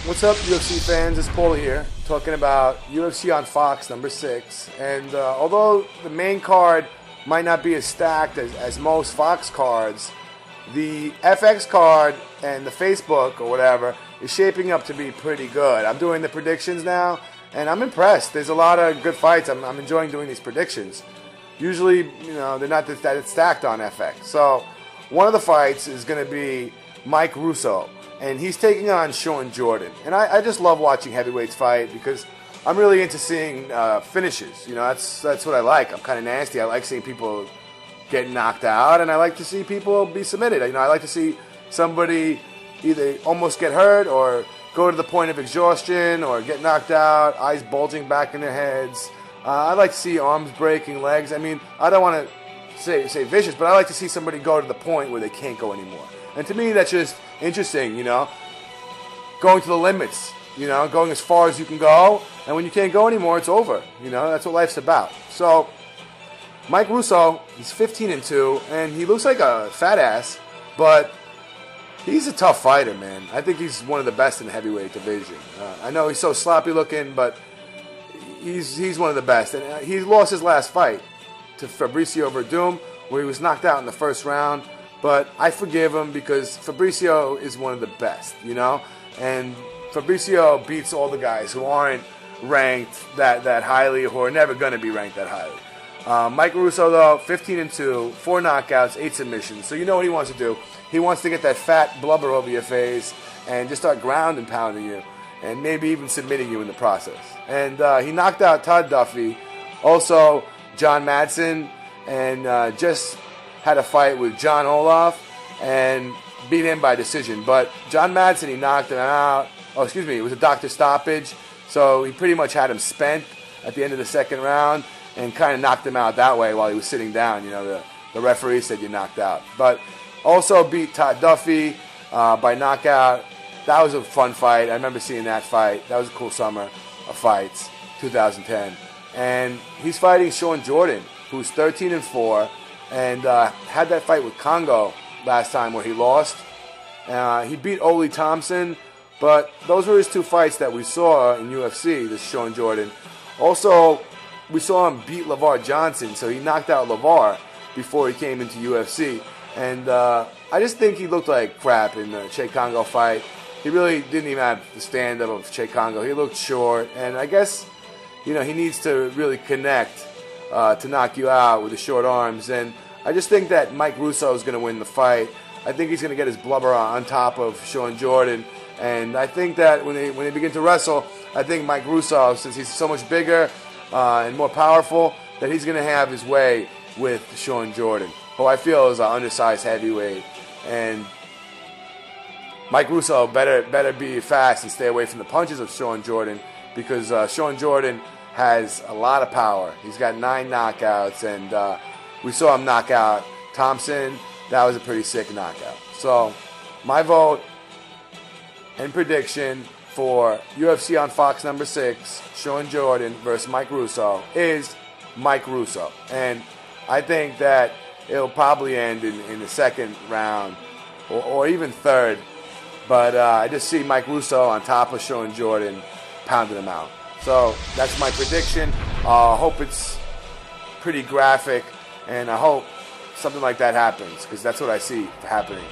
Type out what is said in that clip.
What's up, UFC fans? It's Paul here, talking about UFC on Fox number 6. And although the main card might not be as stacked as most Fox cards, the FX card and the Facebook or whatever is shaping up to be pretty good. I'm doing the predictions now, and I'm impressed. There's a lot of good fights. I'm enjoying doing these predictions. Usually, they're not that stacked on FX. So one of the fights is going to be Mike Russow, and he's taking on Shawn Jordan. And I just love watching heavyweights fight because I'm really into seeing finishes. That's what I like. I'm kind of nasty. I like seeing people get knocked out, and I like to see people be submitted. I like to see somebody either almost get hurt or go to the point of exhaustion or get knocked out, eyes bulging back in their heads. I like to see arms breaking, legs. I mean, I don't want to say vicious, but I like to see somebody go to the point where they can't go anymore. And to me, that's just interesting, going to the limits, going as far as you can go. And when you can't go anymore, it's over. That's what life's about. So Mike Russow, he's 15-2, and he looks like a fat ass, but he's a tough fighter, man. I think he's one of the best in the heavyweight division. I know he's so sloppy looking, but he's one of the best. And he lost his last fight to Fabricio Verdum, where he was knocked out in the first round. But I forgive him because Fabricio is one of the best, And Fabricio beats all the guys who aren't ranked that highly or who are never going to be ranked that highly. Mike Russow, though, 15-2, 4 knockouts, 8 submissions. So you know what he wants to do. He wants to get that fat blubber over your face and just start ground and pounding you and maybe even submitting you in the process. And he knocked out Todd Duffy, also John Madsen, and just had a fight with John Olaf and beat him by decision. But John Madsen, he knocked him out. Oh, excuse me, it was a doctor stoppage. So he pretty much had him spent at the end of the second round and kind of knocked him out that way while he was sitting down. The referee said you knocked out. But also beat Todd Duffy by knockout. That was a fun fight. I remember seeing that fight. That was a cool summer of fights, 2010. And he's fighting Shawn Jordan, who's 13-4. And had that fight with Congo last time where he lost. He beat Ole Thompson, but those were his 2 fights that we saw in UFC, this Shawn Jordan. Also, we saw him beat LeVar Johnson, so he knocked out LeVar before he came into UFC. And I just think he looked like crap in the Che Congo fight. He really didn't even have the stand-up of Che Congo. He looked short, and I guess he needs to really connect to knock you out with the short arms. And I just think that Mike Russow is going to win the fight. I think he's going to get his blubber on top of Shawn Jordan. And I think that when they begin to wrestle, I think Mike Russow, since he's so much bigger and more powerful, that he's going to have his way with Shawn Jordan, who I feel is an undersized heavyweight. And Mike Russow better be fast and stay away from the punches of Shawn Jordan, because Shawn Jordan has a lot of power. He's got 9 knockouts, and we saw him knock out Thompson. That was a pretty sick knockout. So my vote and prediction for UFC on Fox number 6, Shawn Jordan versus Mike Russow, is Mike Russow. And I think that it'll probably end in the second round or even third. But I just see Mike Russow on top of Shawn Jordan pounding him out. So that's my prediction. I hope it's pretty graphic, and I hope something like that happens, because that's what I see happening.